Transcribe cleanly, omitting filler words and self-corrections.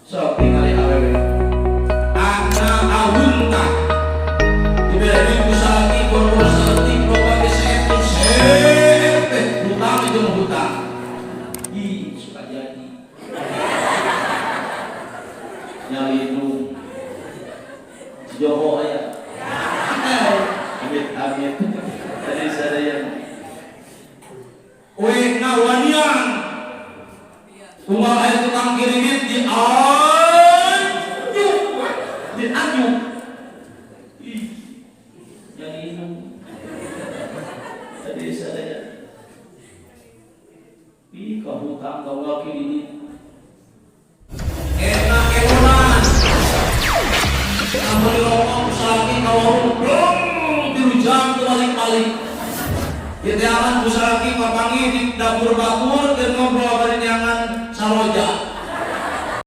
sok tinggali awewe anak ahunta diberi kusaki boroboro salati propake sete hutang itu hutang ih suka jadi nyali itu Joho ya amit tadi sadaya we ngawanian umal aya tukang kirimit di anjuk ih yang ini tadi sadaya ih kahutang kau laki ini enak elonan amun rokok usahaki kawarung blong dirujang balik-balik Itiaman usahaki papangi di dapur bakur dan ngobrol bareng yang